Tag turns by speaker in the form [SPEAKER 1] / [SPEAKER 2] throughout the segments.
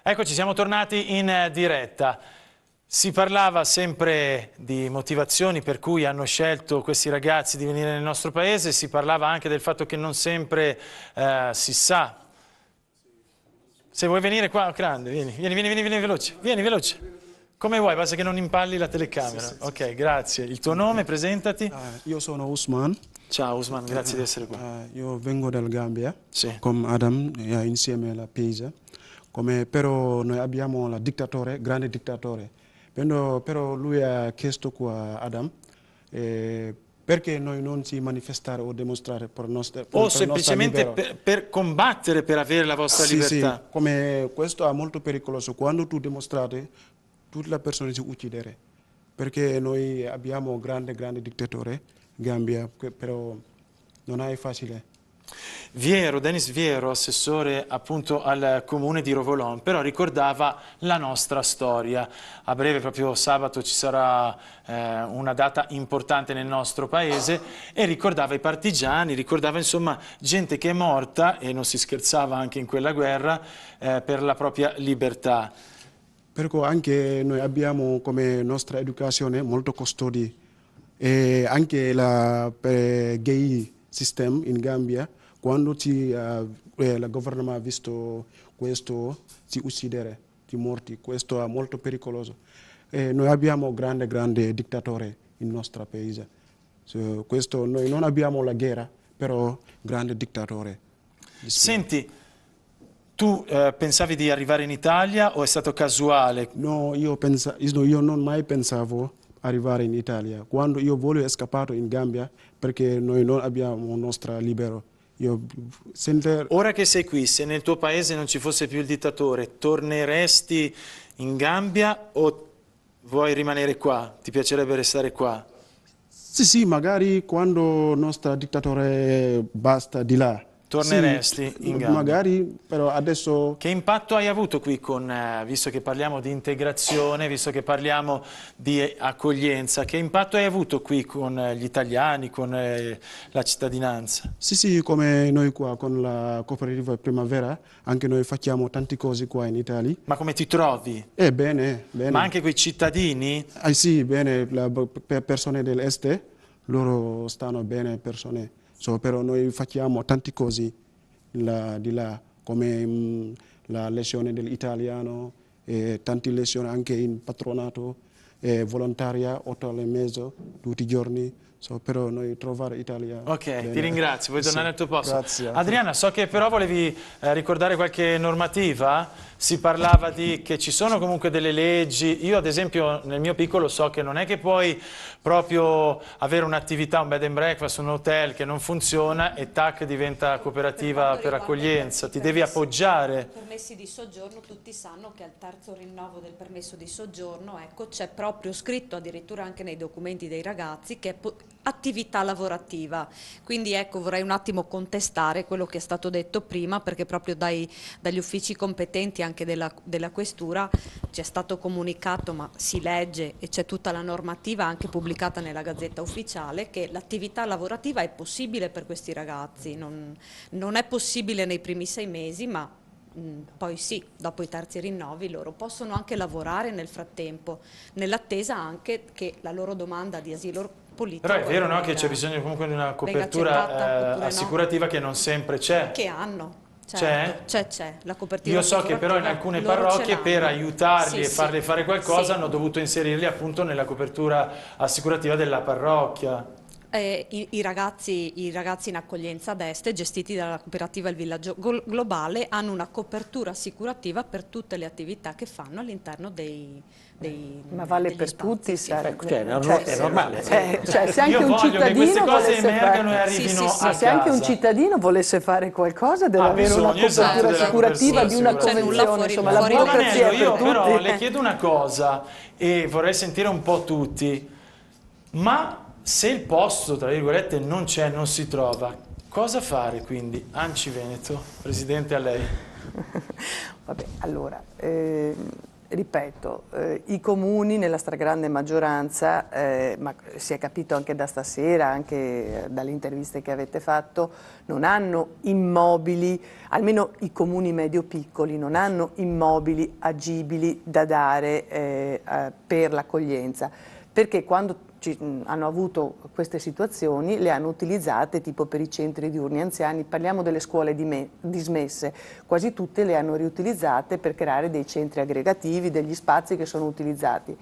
[SPEAKER 1] Eccoci, siamo tornati in diretta. Si parlava sempre di motivazioni per cui hanno scelto questi ragazzi di venire nel nostro paese, si parlava anche del fatto che non sempre si sa. Se vuoi venire qua, grande, vieni veloce, vieni veloce. Come vuoi, basta che non impalli la telecamera.
[SPEAKER 2] Sì.
[SPEAKER 1] Ok, grazie. Il tuo nome, presentati.
[SPEAKER 2] Io sono Usman.
[SPEAKER 1] Ciao Usman, grazie di essere qua.
[SPEAKER 2] Io vengo dal Gambia,
[SPEAKER 1] Sì.
[SPEAKER 2] come Adam, insieme alla Pisa. Però noi abbiamo il dittatore, grande dittatore. Però lui ha chiesto qua a Adam perché noi non si manifestare o dimostrare per nostra
[SPEAKER 1] O semplicemente per combattere per avere la vostra libertà.
[SPEAKER 2] Sì, come questo è molto pericoloso. Quando tu dimostrate, tutte le persone si uccidere. Perché noi abbiamo un grande dittatore, Gambia, però non è facile.
[SPEAKER 1] Denis Viero, assessore appunto al comune di Rovolon, però ricordava la nostra storia. A breve, proprio sabato, ci sarà una data importante nel nostro paese e ricordava i partigiani, ricordava insomma gente che è morta, e non si scherzava anche in quella guerra, per la propria libertà.
[SPEAKER 2] Perché anche noi abbiamo come nostra educazione molto costosa e anche la gay system in Gambia, quando il governo ha visto questo, si uccidere, si morti, questo è molto pericoloso. Noi abbiamo un grande dittatore nel nostro paese. Questo, noi non abbiamo la guerra, però grande dittatore.
[SPEAKER 1] Senti, tu pensavi di arrivare in Italia o è stato casuale?
[SPEAKER 2] No, io non mai pensavo arrivare in Italia. Quando io volevo scappare in Gambia, perché noi non abbiamo il nostro libero.
[SPEAKER 1] Ora che sei qui, se nel tuo paese non ci fosse più il dittatore, torneresti in Gambia o vuoi rimanere qua? Ti piacerebbe restare qua?
[SPEAKER 2] Sì, magari quando il nostro dittatore basta di là.
[SPEAKER 1] Torneresti in Gambia?
[SPEAKER 2] Magari, però adesso...
[SPEAKER 1] Che impatto hai avuto qui visto che parliamo di integrazione, visto che parliamo di accoglienza, che impatto hai avuto qui con gli italiani, con la cittadinanza?
[SPEAKER 2] Sì, come noi qua con la cooperativa Primavera, anche noi facciamo tante cose qua in Italia.
[SPEAKER 1] Ma come ti trovi?
[SPEAKER 2] Bene.
[SPEAKER 1] Ma anche quei cittadini?
[SPEAKER 2] Sì, bene, le persone dell'est, loro stanno bene, persone. Però noi facciamo tante cose di là, come la lezione dell'italiano, tante lezioni anche in patronato, volontaria, 8 ore e mezzo, tutti i giorni. Però noi trovare Italia.
[SPEAKER 1] Ok,
[SPEAKER 2] bene.
[SPEAKER 1] ti ringrazio, puoi tornare al tuo posto.
[SPEAKER 2] Grazie.
[SPEAKER 1] Adriana, so che però volevi ricordare qualche normativa. Si parlava che ci sono comunque delle leggi. Io ad esempio nel mio piccolo so che non è che puoi proprio avere un'attività, un bed and breakfast, un hotel che non funziona e tac diventa cooperativa per accoglienza. Ti devi appoggiare.
[SPEAKER 3] Permessi di soggiorno, tutti sanno che al terzo rinnovo del permesso di soggiorno, ecco, c'è proprio scritto addirittura anche nei documenti dei ragazzi che è attività lavorativa. Quindi ecco, vorrei un attimo contestare quello che è stato detto prima, perché proprio dagli uffici competenti anche della questura ci è stato comunicato, ma si legge e c'è tutta la normativa anche pubblicata nella Gazzetta Ufficiale, che l'attività lavorativa è possibile per questi ragazzi, non è possibile nei primi 6 mesi, ma poi sì, dopo i terzi rinnovi loro possono anche lavorare nel frattempo, nell'attesa anche che la loro domanda di asilo politico...
[SPEAKER 1] Però è vero, no, che c'è bisogno comunque di una copertura assicurativa, che non sempre c'è.
[SPEAKER 3] Che hanno.
[SPEAKER 1] C'è?
[SPEAKER 3] C'è, la copertura.
[SPEAKER 1] Io so che però in alcune parrocchie per aiutarli e farli fare qualcosa hanno dovuto inserirli appunto nella copertura assicurativa della parrocchia.
[SPEAKER 3] I ragazzi in accoglienza ad est, gestiti dalla cooperativa Il Villaggio Globale, hanno una copertura assicurativa per tutte le attività che fanno all'interno
[SPEAKER 4] ma vale per
[SPEAKER 3] spazi,
[SPEAKER 4] tutti,
[SPEAKER 3] sì.
[SPEAKER 4] è normale. Se anche
[SPEAKER 1] Io
[SPEAKER 4] un
[SPEAKER 1] voglio che queste
[SPEAKER 4] cittadino
[SPEAKER 1] cose
[SPEAKER 4] volesse
[SPEAKER 1] emergano
[SPEAKER 4] fare,
[SPEAKER 1] e arrivino a
[SPEAKER 4] se
[SPEAKER 1] casa.
[SPEAKER 4] anche un cittadino volesse fare qualcosa deve avere una copertura assicurativa di una convenzione, insomma la burocrazia è per tutti.
[SPEAKER 1] Però le chiedo una cosa e vorrei sentire un po' tutti, ma se il posto, tra virgolette, non c'è, non si trova, cosa fare quindi? Anci Veneto, Presidente, a lei.
[SPEAKER 4] Vabbè, allora, ripeto, i comuni nella stragrande maggioranza, ma si è capito anche da stasera, anche dalle interviste che avete fatto, non hanno immobili, almeno i comuni medio-piccoli, non hanno immobili agibili da dare per l'accoglienza, perché quando hanno avuto queste situazioni le hanno utilizzate tipo per i centri diurni anziani, parliamo delle scuole dismesse, quasi tutte le hanno riutilizzate per creare dei centri aggregativi, degli spazi che sono utilizzati.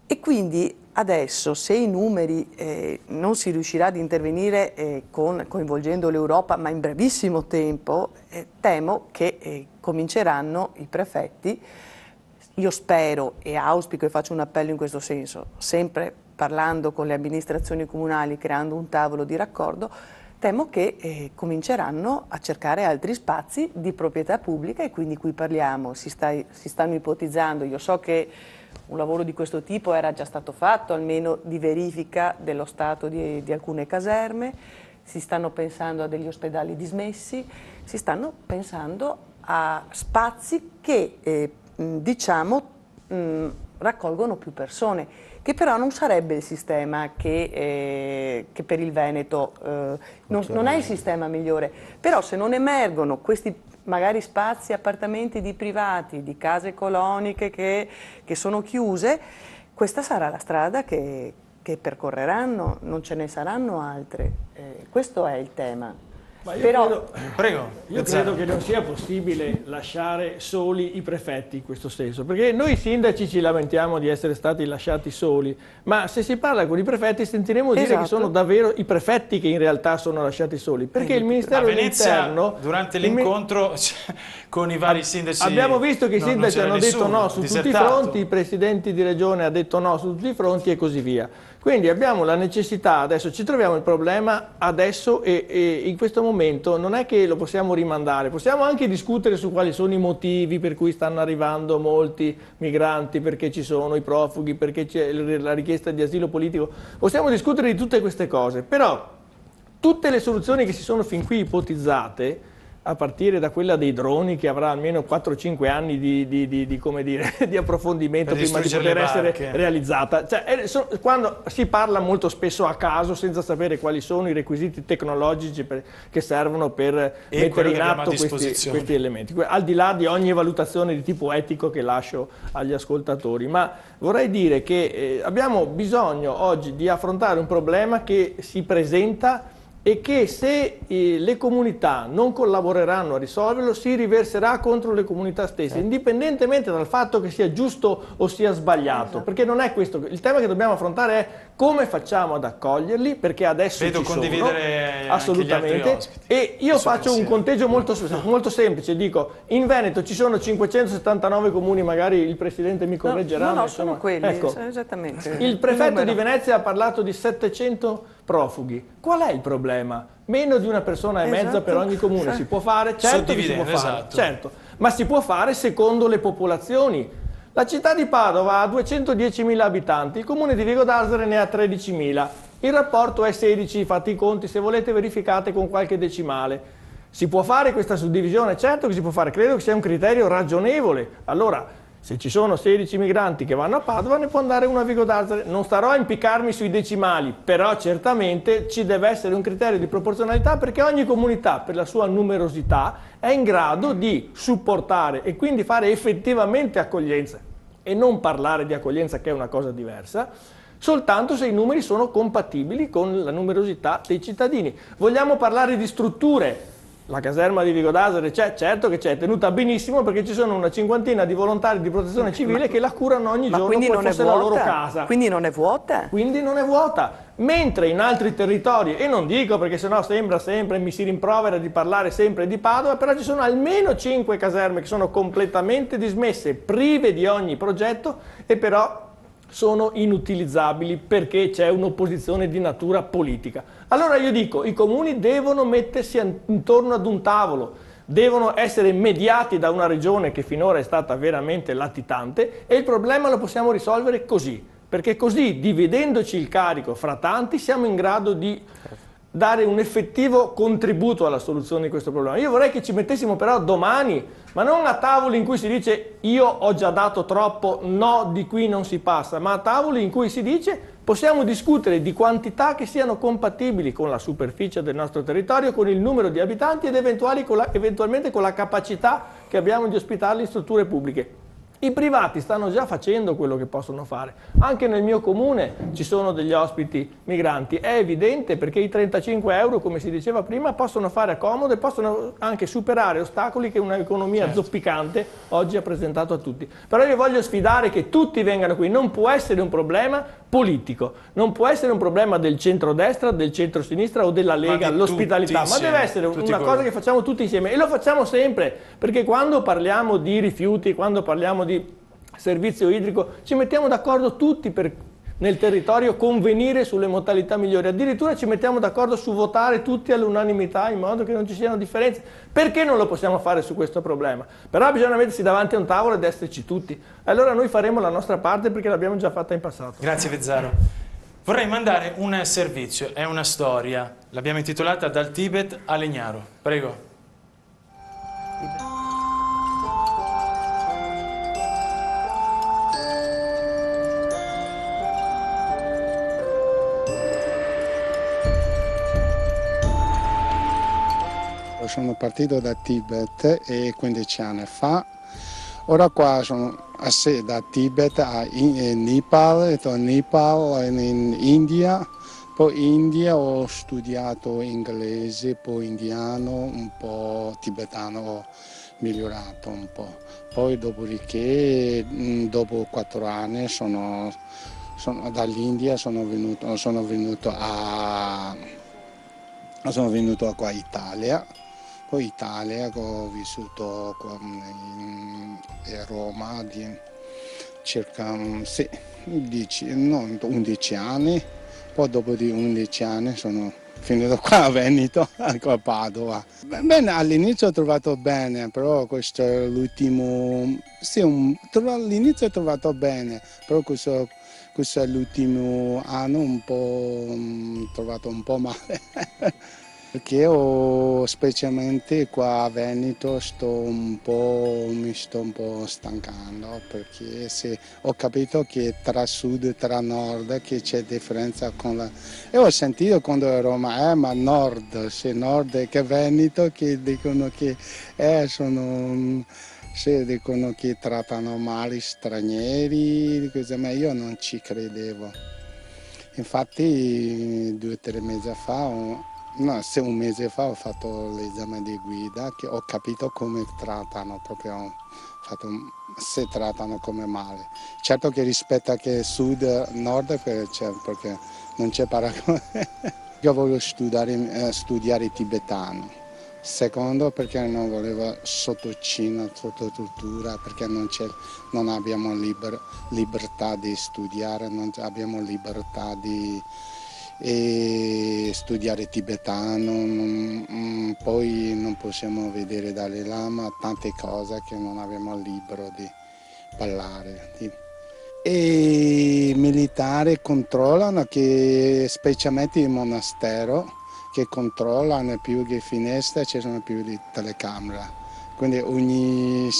[SPEAKER 4] E quindi adesso, se i numeri non si riuscirà ad intervenire coinvolgendo l'Europa, ma in brevissimo tempo, temo che cominceranno i prefetti. Io spero e auspico e faccio un appello in questo senso, sempre parlando con le amministrazioni comunali, creando un tavolo di raccordo, temo che cominceranno a cercare altri spazi di proprietà pubblica, e quindi qui parliamo, si stanno ipotizzando, io so che un lavoro di questo tipo era già stato fatto, almeno di verifica dello stato di alcune caserme, si stanno pensando a degli ospedali dismessi, si stanno pensando a spazi che diciamo raccolgono più persone, che però non sarebbe il sistema che per il Veneto, non è il sistema migliore, però se non emergono questi magari spazi, appartamenti di privati, di case coloniche che sono chiuse, questa sarà la strada che percorreranno, non ce ne saranno altre, questo è il tema.
[SPEAKER 5] Ma io
[SPEAKER 4] però,
[SPEAKER 5] credo che non sia possibile lasciare soli i prefetti in questo senso, perché noi sindaci ci lamentiamo di essere stati lasciati soli, ma se si parla con i prefetti sentiremo dire che sono davvero i prefetti che in realtà sono lasciati soli, perché il Ministero dell'Interno...
[SPEAKER 1] durante l'incontro con i vari sindaci...
[SPEAKER 5] Abbiamo visto che i sindaci hanno detto no su tutti i fronti, i presidenti di regione hanno detto no su tutti i fronti e così via. Quindi abbiamo la necessità, adesso ci troviamo il problema adesso e in questo momento non è che lo possiamo rimandare, possiamo anche discutere su quali sono i motivi per cui stanno arrivando molti migranti, perché ci sono i profughi, perché c'è la richiesta di asilo politico, possiamo discutere di tutte queste cose, però tutte le soluzioni che si sono fin qui ipotizzate, a partire da quella dei droni che avrà almeno 4-5 anni di approfondimento prima di poter essere realizzata. Cioè, quando si parla molto spesso a caso senza sapere quali sono i requisiti tecnologici che servono per mettere in atto questi elementi, al di là di ogni valutazione di tipo etico che lascio agli ascoltatori. Ma vorrei dire che abbiamo bisogno oggi di affrontare un problema che si presenta e che se le comunità non collaboreranno a risolverlo si riverserà contro le comunità stesse, indipendentemente dal fatto che sia giusto o sia sbagliato, perché non è questo. Il tema che dobbiamo affrontare è come facciamo ad accoglierli, perché adesso ci sono, assolutamente, e io faccio un conteggio molto semplice, dico, in Veneto ci sono 579 comuni, magari il Presidente mi correggerà.
[SPEAKER 4] No, sono quelli,
[SPEAKER 5] ecco,
[SPEAKER 4] esattamente.
[SPEAKER 5] Il prefetto di Venezia ha parlato di 700 profughi. Qual è il problema? Meno di una persona e mezza per ogni comune si può fare? Certo che si può fare, certo, ma si può fare secondo le popolazioni. La città di Padova ha 210.000 abitanti, il comune di Vigo d'Arzere ne ha 13.000. Il rapporto è 16, fate i conti, se volete verificate con qualche decimale. Si può fare questa suddivisione? Certo che si può fare, credo che sia un criterio ragionevole. Allora, se ci sono 16 migranti che vanno a Padova, ne può andare uno a Vigo d'Arzere. Non starò a impiccarmi sui decimali, però certamente ci deve essere un criterio di proporzionalità, perché ogni comunità, per la sua numerosità, è in grado di supportare e quindi fare effettivamente accoglienza, e non parlare di accoglienza, che è una cosa diversa, soltanto se i numeri sono compatibili con la numerosità dei cittadini. Vogliamo parlare di strutture? La caserma di Vigo d'Arzere c'è, certo che c'è, tenuta benissimo, perché ci sono una 50ina di volontari di protezione civile che la curano ogni giorno come fosse la loro casa.
[SPEAKER 4] Quindi non è vuota?
[SPEAKER 5] Quindi non è vuota. Mentre in altri territori, e non dico perché sennò sembra sempre, mi si rimprovera di parlare sempre di Padova, però ci sono almeno 5 caserme che sono completamente dismesse, prive di ogni progetto, e però sono inutilizzabili perché c'è un'opposizione di natura politica. Allora io dico, i comuni devono mettersi intorno ad un tavolo, devono essere mediati da una regione che finora è stata veramente latitante, e il problema lo possiamo risolvere così, perché così, dividendoci il carico fra tanti, siamo in grado di dare un effettivo contributo alla soluzione di questo problema. Io vorrei che ci mettessimo però domani, ma non a tavoli in cui si dice io ho già dato troppo, no, di qui non si passa, ma a tavoli in cui si dice possiamo discutere di quantità che siano compatibili con la superficie del nostro territorio, con il numero di abitanti ed eventualmente con la capacità che abbiamo di ospitarli in strutture pubbliche. I privati stanno già facendo quello che possono fare. Anche nel mio comune ci sono degli ospiti migranti. È evidente, perché i 35 euro, come si diceva prima, possono fare comodo e possono anche superare ostacoli che un'economia zoppicante oggi ha presentato a tutti. Però io voglio sfidare che tutti vengano qui. Non può essere un problema politico, non può essere un problema del centrodestra, del centrosinistra o della Lega, l'ospitalità, ma deve essere una cosa che facciamo tutti insieme, e lo facciamo sempre, perché quando parliamo di rifiuti, quando parliamo di servizio idrico, ci mettiamo d'accordo tutti per nel territorio convenire sulle modalità migliori, addirittura ci mettiamo d'accordo su votare tutti all'unanimità in modo che non ci siano differenze. Perché non lo possiamo fare su questo problema? Però bisogna mettersi davanti a un tavolo ed esserci tutti. Allora noi faremo la nostra parte, perché l'abbiamo già fatta in passato.
[SPEAKER 1] Grazie Vezzaro. Vorrei mandare un servizio, è una storia, l'abbiamo intitolata Dal Tibet a Legnaro. Prego.
[SPEAKER 6] Sono partito da Tibet 15 anni fa, ora qua sono da Tibet a Nepal, in India, poi India ho studiato inglese, poi indiano, un po' tibetano ho migliorato un po', poi dopodiché dopo 4 anni dall'India sono venuto qua in Italia. Poi in Italia ho vissuto a Roma circa 11 anni, poi dopo di 11 anni sono finito qua a Veneto, a Padova. Bene, all'inizio ho trovato bene, però questo è l'ultimo, all'inizio ho trovato bene, però questo è l'ultimo anno un po' trovato un po' male. Perché specialmente qua a Veneto mi sto un po' stancando, perché ho capito che tra sud e tra nord che c'è differenza con la... E ho sentito quando ero a Roma, ma nord, se nord è che Veneto, che dicono che dicono che trattano male gli stranieri, ma io non ci credevo. Infatti 2 o 3 mesi fa... No, un mese fa ho fatto l'esame di guida, che ho capito come trattano, se trattano come male. Certo che rispetto a che sud-nord, perché non c'è paragone. Io voglio studiare tibetano. Secondo, perché non volevo sotto Cina, sotto tortura, perché non abbiamo libertà di studiare, non abbiamo libertà di studiare tibetano, poi non possiamo vedere Dalai Lama, tante cose che non abbiamo il libro di parlare. E i militari controllano, che specialmente il monastero, che controllano più che finestre, ci sono più di telecamera. Quindi ogni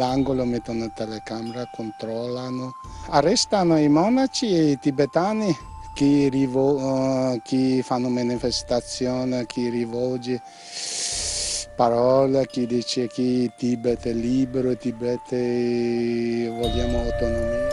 [SPEAKER 6] angolo mettono telecamera, controllano. Arrestano i monaci e i tibetani, chi fanno manifestazioni, chi rivolge parole, chi dice che Tibet è libero, Tibet vogliamo autonomia.